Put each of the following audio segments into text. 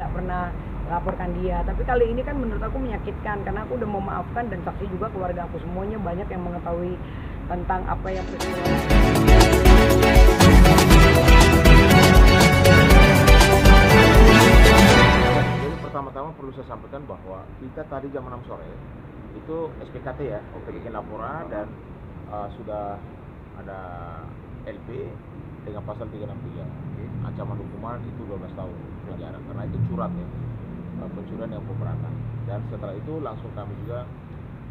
nggak pernah laporkan dia. Tapi kali ini kan menurut aku menyakitkan karena aku udah memaafkan dan saksi juga keluarga aku semuanya banyak yang mengetahui tentang apa yang peristiwa. Jadi pertama-tama perlu saya sampaikan bahwa kita tadi jam 6 sore itu SPKT ya, bikin laporan dan sudah ada LP dengan pasal 363. Ancaman hukuman itu 12 tahun penjara karena itu curat ya, pencurian yang pemberatan. Dan setelah itu langsung kami juga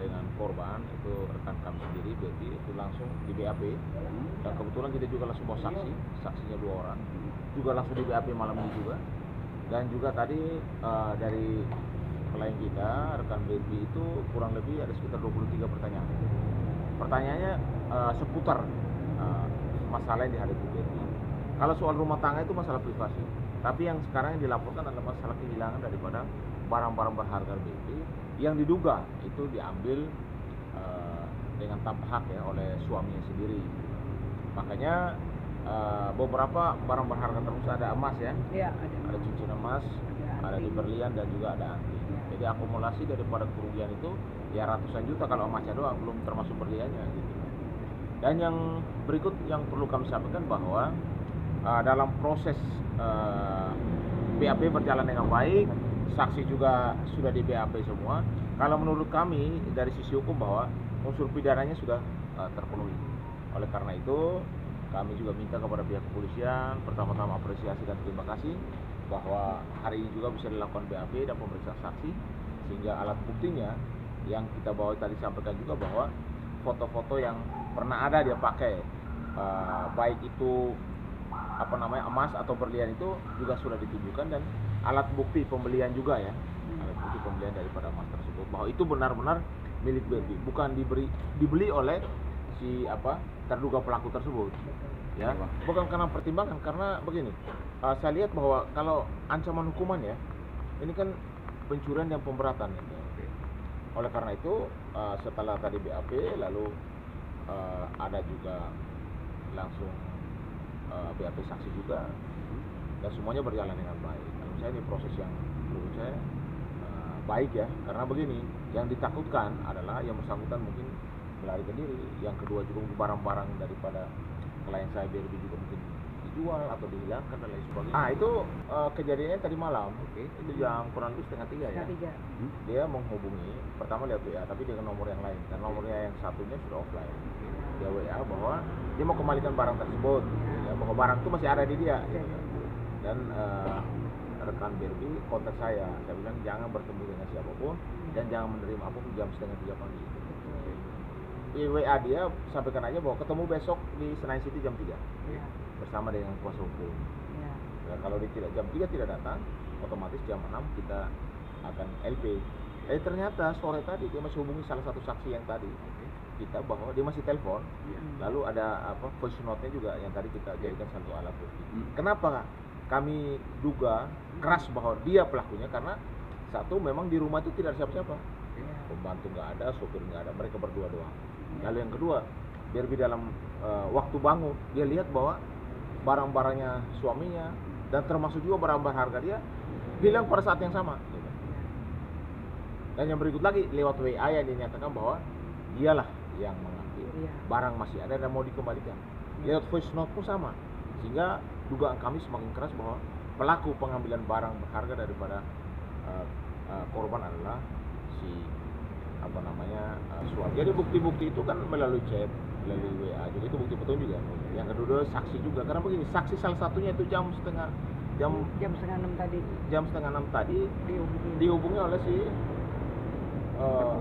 dengan korban itu rekan kami sendiri BB itu langsung di BAP, dan kebetulan kita juga langsung bawa saksinya 2 orang juga langsung di BAP malam ini juga. Dan juga tadi dari klien kita rekan BB itu kurang lebih ada sekitar 23 pertanyaan. Pertanyaannya seputar masalah yang dihadapi BB. Kalau soal rumah tangga itu masalah privasi, tapi yang sekarang yang dilaporkan adalah masalah kehilangan daripada barang-barang berharga BB yang diduga itu diambil dengan tanpa hak ya oleh suaminya sendiri. Makanya beberapa barang berharga terus ada emas ya, ada cincin emas, ada di berlian dan juga ada anti. Jadi akumulasi daripada kerugian itu ya ratusan juta kalau emasnya doang, belum termasuk berliannya gitu. Dan yang berikut yang perlu kami sampaikan bahwa dalam proses BAP berjalan dengan baik, saksi juga sudah di BAP semua. Kalau menurut kami dari sisi hukum bahwa unsur pidananya sudah terpenuhi. Oleh karena itu kami juga minta kepada pihak kepolisian pertama-tama apresiasi dan terima kasih bahwa hari ini juga bisa dilakukan BAP dan pemeriksaan saksi, sehingga alat buktinya yang kita bawa tadi sampaikan juga bahwa foto-foto yang pernah ada dia pakai baik itu emas atau berlian itu juga sudah ditunjukkan, dan alat bukti pembelian juga ya, alat bukti pembelian daripada emas tersebut bahwa itu benar-benar milik BB, bukan dibeli oleh si terduga pelaku tersebut ya, bukan karena pertimbangan. Karena begini, saya lihat bahwa kalau ancaman hukuman ya ini kan pencurian yang pemberatan ya. Oleh karena itu setelah tadi BAP lalu ada juga langsung BAP saksi juga, dan semuanya berjalan dengan baik. Menurut saya ini proses yang menurut saya baik ya, karena begini, yang ditakutkan adalah yang bersangkutan mungkin melarikan diri, yang kedua juga barang-barang daripada klien saya BRB juga mungkin dijual atau dihilangkan dan lain sebagainya. Itu kejadiannya tadi malam, itu jam kurang lebih setengah 3 ya. Dia menghubungi, pertama lihat WA tapi dengan nomor yang lain, dan nomornya yang satunya sudah offline. Dia WA bahwa dia mau kembalikan barang tersebut, ya, bahwa barang itu masih ada di dia. Dan rekan BRB kontak saya bilang jangan bertemu dengan siapapun dan jangan menerima apapun jam setengah 3 pagi. Di WA dia sampaikan aja bahwa ketemu besok di Senayan City jam 3 bersama dengan kuasa hukum. Ya, kalau dia tidak jam 3 tidak datang, otomatis jam 6 kita akan LP. Ternyata sore tadi dia masih hubungi salah satu saksi yang tadi kita bahwa dia masih telepon, lalu ada voice note-nya juga yang tadi kita jadikan satu alat bukti. Kenapa kami duga keras bahwa dia pelakunya? Karena satu, memang di rumah itu tidak ada siapa-siapa, pembantu nggak ada, sopir nggak ada, mereka berdua doang. Lalu yang kedua, BRB dalam waktu bangun dia lihat bahwa barang-barangnya suaminya dan termasuk juga barang berharga dia hilang pada saat yang sama. Dan yang berikut lagi lewat WA yang dinyatakan bahwa dialah yang mengambil, barang masih ada dan mau dikembalikan. Lewat voice note pun sama, sehingga dugaan kami semakin keras bahwa pelaku pengambilan barang berharga daripada korban adalah si suami. Jadi bukti-bukti itu kan melalui chat, melalui WA juga, itu bukti petunjuk juga. Yang kedua saksi juga, karena begini, saksi salah satunya itu jam setengah 6 tadi dihubungi oleh si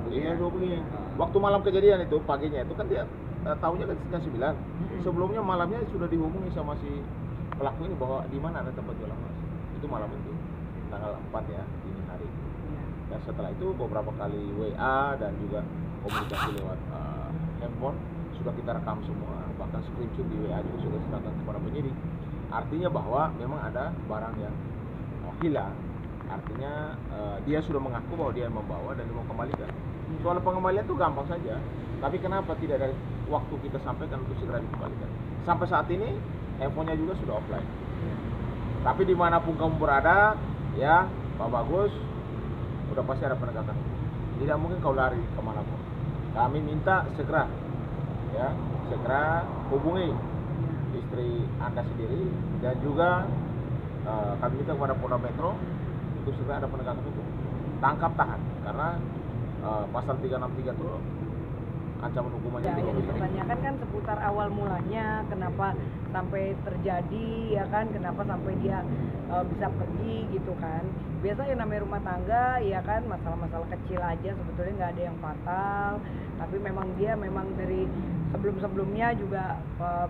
dihubungi waktu malam kejadian itu, paginya itu kan dia tahunya kan setengah 9. Sebelumnya malamnya sudah dihubungi sama si pelaku ini bahwa di mana ada tempat jual emas. Itu malam itu tanggal 4 ya, dini hari. Dan setelah itu beberapa kali WA dan juga komunikasi lewat handphone sudah kita rekam semua, bahkan screenshot di WA juga sudah diserahkan kepada penyidik. Artinya bahwa memang ada barang yang hilang. Artinya dia sudah mengaku bahwa dia membawa dan dia mau kembalikan. Soal pengembalian itu gampang saja, tapi kenapa tidak dari waktu kita sampaikan untuk segera dikembalikan? Sampai saat ini handphonenya juga sudah offline. Tapi dimanapun kamu berada, ya Pak Bagus, udah pasti ada penegakan hukum. Tidak mungkin kau lari kemanapun. Kami minta segera, ya, segera hubungi istri Anda sendiri dan juga kami minta kepada Polda Metro untuk segera ada penegakan hukum. Tangkap tahan, karena pasal 363 itu ancaman hukumannya Ya, yang 3 dipertanyakan kan seputar awal mulanya, kenapa sampai terjadi, ya kan, kenapa sampai dia bisa pergi gitu kan. Biasa yang namanya rumah tangga, ya kan, masalah-masalah kecil aja sebetulnya nggak ada yang fatal, tapi memang dia memang dari sebelum-sebelumnya juga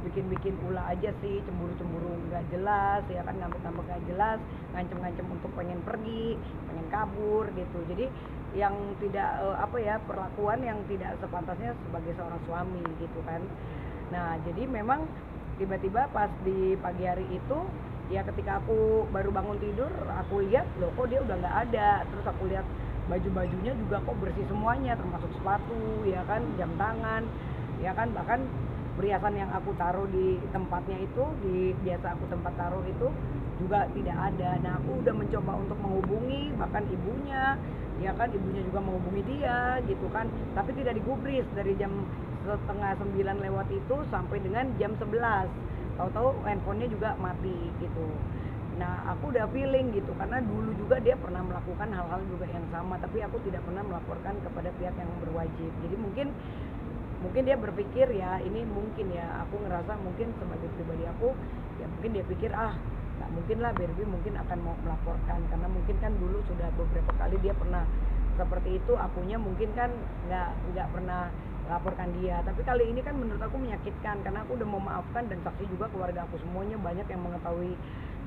bikin-bikin ulah aja sih, cemburu-cemburu nggak jelas, ya kan, ngambek-ngambek nggak jelas, ngancem-ngancem untuk pengen pergi, pengen kabur gitu. Jadi yang tidak perlakuan yang tidak sepantasnya sebagai seorang suami gitu kan. Nah, jadi memang tiba-tiba pas di pagi hari itu, ya ketika aku baru bangun tidur, aku lihat loh kok dia udah nggak ada. Terus aku lihat baju-bajunya juga kok bersih semuanya, termasuk sepatu, ya kan, jam tangan, ya kan, bahkan perhiasan yang aku taruh di tempatnya itu, di biasa aku tempat taruh itu juga tidak ada. Nah, aku udah mencoba untuk menghubungi bahkan ibunya, ya kan, ibunya juga menghubungi dia gitu kan, tapi tidak digubris dari jam setengah 9 lewat itu sampai dengan jam 11. Tahu-tahu handphonenya juga mati gitu. Nah, aku udah feeling gitu, karena dulu juga dia pernah melakukan hal-hal juga yang sama, tapi aku tidak pernah melaporkan kepada pihak yang berwajib. Jadi mungkin dia berpikir, ya ini mungkin, ya aku ngerasa mungkin sebagai pribadi aku, ya mungkin dia pikir nggak mungkin lah Barbie mungkin akan mau melaporkan, karena mungkin kan dulu sudah beberapa kali dia pernah seperti itu, akunya mungkin kan nggak pernah laporkan dia. Tapi kali ini kan menurut aku menyakitkan, karena aku udah memaafkan dan saksi juga keluarga aku semuanya banyak yang mengetahui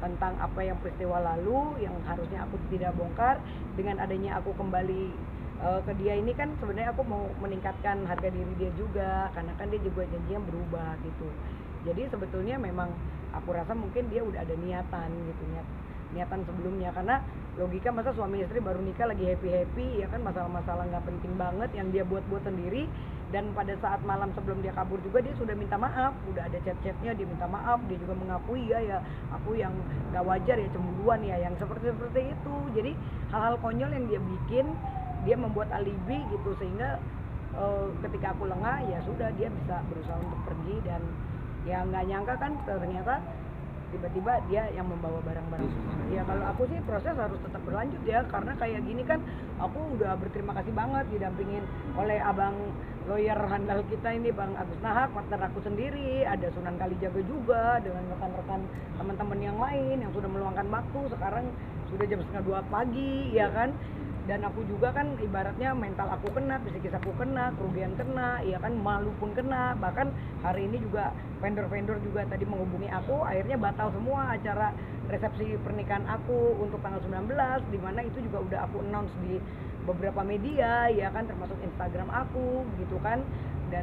tentang apa yang peristiwa lalu yang harusnya aku tidak bongkar. Dengan adanya aku kembali ke dia ini kan sebenarnya aku mau meningkatkan harga diri dia juga, karena kan dia juga janjinya berubah gitu. Jadi sebetulnya memang aku rasa mungkin dia udah ada niatan gitu, niatan sebelumnya, karena logika masa suami istri baru nikah lagi happy ya kan, masalah-masalah nggak penting banget yang dia buat sendiri. Dan pada saat malam sebelum dia kabur juga dia sudah minta maaf, udah ada chat-chatnya dia minta maaf, dia juga mengakui ya aku yang nggak wajar ya, cemburuan ya, yang seperti itu. Jadi hal-hal konyol yang dia bikin, dia membuat alibi gitu, sehingga ketika aku lengah ya sudah dia bisa berusaha untuk pergi. Dan ya nggak nyangka kan ternyata tiba-tiba dia yang membawa barang-barang. Ya kalau aku sih proses harus tetap berlanjut ya, karena kayak gini kan aku udah berterima kasih banget didampingin oleh abang lawyer handal kita ini, Bang Agus Nahak, partner aku sendiri, ada Sunan Kalijaga juga dengan rekan-rekan teman-teman yang lain yang sudah meluangkan waktu. Sekarang sudah jam 1:30 pagi ya kan. Dan aku juga kan ibaratnya mental aku kena, psikis aku kena, kerugian kena, ya kan, malu pun kena. Bahkan hari ini juga vendor-vendor juga tadi menghubungi aku, akhirnya batal semua acara resepsi pernikahan aku untuk tanggal 19, di mana itu juga udah aku announce di beberapa media ya kan, termasuk Instagram aku gitu kan, dan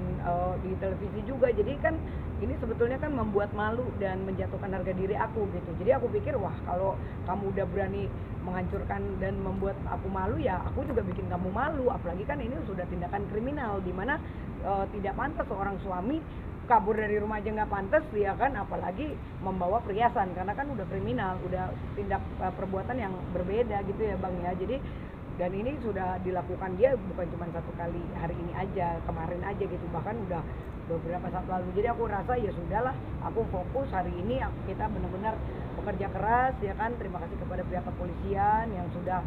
di televisi juga. Jadi kan ini sebetulnya kan membuat malu dan menjatuhkan harga diri aku gitu. Jadi aku pikir, wah kalau kamu udah berani menghancurkan dan membuat aku malu, ya aku juga bikin kamu malu. Apalagi kan ini sudah tindakan kriminal, dimana tidak pantas seorang suami kabur dari rumah aja nggak pantas ya kan, apalagi membawa perhiasan, karena kan udah kriminal, udah tindak perbuatan yang berbeda gitu ya Bang ya. Jadi dan ini sudah dilakukan dia bukan cuma satu kali hari ini aja, kemarin aja gitu, bahkan udah beberapa saat lalu. Jadi aku rasa ya sudahlah, aku fokus hari ini, kita benar-benar bekerja keras ya kan. Terima kasih kepada pihak kepolisian yang sudah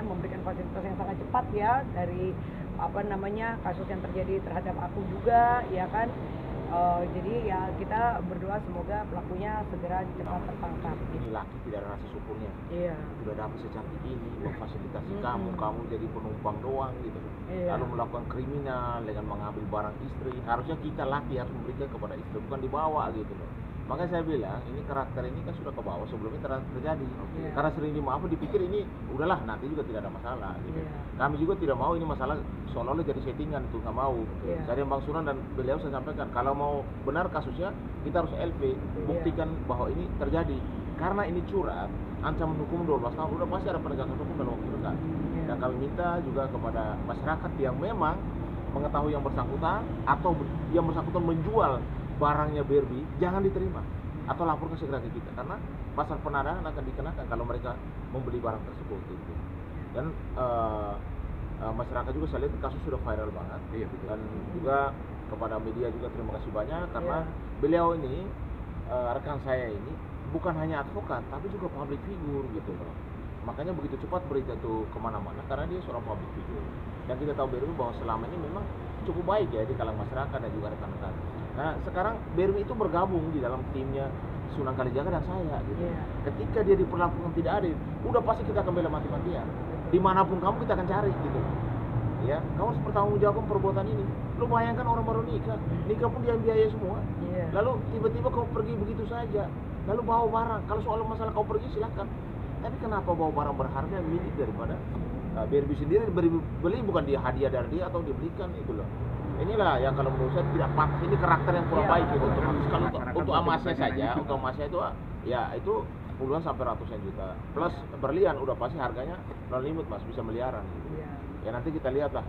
memberikan fasilitas yang sangat cepat ya, dari kasus yang terjadi terhadap aku juga ya kan. Jadi ya kita berdoa semoga pelakunya segera cepat tertangkap. Ini laki tidak ada rasa syukurnya. Iya. Sudah dapat secantik ini, memfasilitasi kamu jadi penumpang doang gitu. Iya. Lalu melakukan kriminal dengan mengambil barang istri. Harusnya kita laki harus memberikan kepada istri, bukan dibawa gitu loh. Makanya saya bilang ini karakter ini kan sudah ke bawah sebelumnya terjadi. Iya. Karena sering dimaafkan, dipikir ini udahlah nanti juga tidak ada masalah gitu. Iya. Kami juga tidak mau ini masalah seolah-olah jadi settingan, itu nggak mau. Iya. Dari Bang Sunan dan beliau saya sampaikan, kalau mau benar kasusnya kita harus LP, buktikan bahwa ini terjadi. Karena ini curhat, ancaman hukum 12 tahun, udah pasti ada penegakan hukum dalam waktu dekat. Iya. Dan kami minta juga kepada masyarakat yang memang mengetahui yang bersangkutan atau yang bersangkutan menjual barangnya Barbie, jangan diterima atau laporkan segera ke kita, karena pasal penadahan akan dikenakan kalau mereka membeli barang tersebut gitu. Dan masyarakat juga saya lihat kasus sudah viral banget. Iya, betul. Dan juga kepada media juga terima kasih banyak karena Iya. beliau ini rekan saya ini bukan hanya advokat tapi juga public figure gitu loh. Makanya begitu cepat berita itu kemana-mana karena dia seorang public figure. Dan kita tahu BRI bahwa selama ini memang cukup baik ya di kalangan masyarakat dan juga rekan-rekan. Nah sekarang BRI itu bergabung di dalam timnya Sunan Kalijaga dan saya gitu. Iya. Ketika dia diperlakukan tidak adil, udah pasti kita akan bela mati-matian. Dimanapun kamu kita akan cari gitu. Ya, kamu harus bertanggungjawabkan perbuatan ini. Lu bayangkan orang baru nikah pun dia biaya semua. Iya. Lalu tiba-tiba kau pergi begitu saja. Lalu bawa barang. Kalau soal masalah kau pergi silakan. Tapi kenapa bawa barang berharga milik daripada BRI sendiri beli bukan dia hadiah dari dia atau dibelikan itu loh. Inilah yang kalau menurut saya tidak pantas. Ini karakter yang kurang Iya, baik gitu. betul. Kalau untuk emasnya Masyarakat saja, itu. untuk emasnya itu ya itu puluhan sampai ratusan juta. Plus berlian udah pasti harganya non limit Mas, bisa miliaran gitu. Iya. Ya nanti kita lihat lah.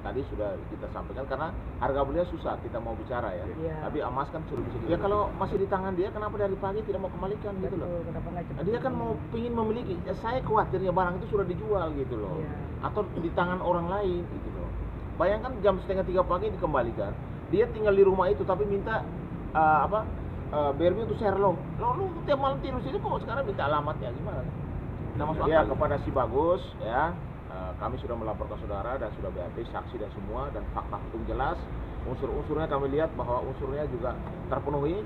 Tadi sudah kita sampaikan karena harga beliau susah kita mau bicara ya. Iya. Tapi emas kan sudah bisa. Ya kalau masih di tangan dia, kenapa dari pagi tidak mau kembalikan gitu loh? Betul, kenapa nggak cepat? Dia kan mau pingin memiliki. Ya, saya khawatirnya barang itu sudah dijual gitu loh. Iya. Atau di tangan orang lain gitu loh. Bayangkan jam 2:30 pagi dikembalikan. Dia tinggal di rumah itu tapi minta BRI untuk share lo lu tiap malam tidur sini kok sekarang minta alamatnya gimana? Nah, masuk ya kepada si Bagus ya. Kami sudah melaporkan saudara dan sudah BAP saksi dan semua dan fakta hukum jelas. Unsur-unsurnya kami lihat bahwa unsurnya juga terpenuhi.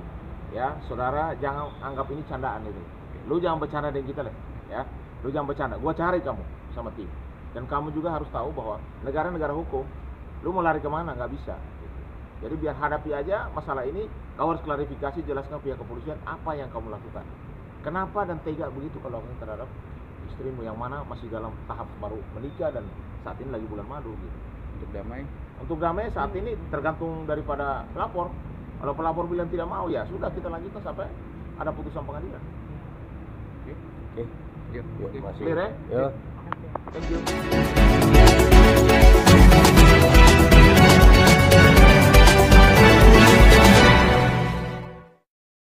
Ya, saudara jangan anggap ini candaan itu. Lu jangan bercanda dengan kita lah, ya. Lu jangan bercanda. Gua cari kamu sama tim. Dan kamu juga harus tahu bahwa negara-negara hukum, lu mau lari kemana nggak bisa. Jadi biar hadapi aja masalah ini, kau harus klarifikasi, jelaskan pihak kepolisian apa yang kamu lakukan. Kenapa dan tega begitu kalau lakukan terhadap istrimu yang mana masih dalam tahap baru menikah dan saat ini lagi bulan madu gitu. Untuk damai. Untuk damai saat ini tergantung daripada pelapor. Kalau pelapor bilang tidak mau ya sudah kita lanjutkan sampai ada putusan pengadilan. Oke. Oke. Yuk, Yuk, oke. masih. Clear ya? Ya. Oke. Thank you.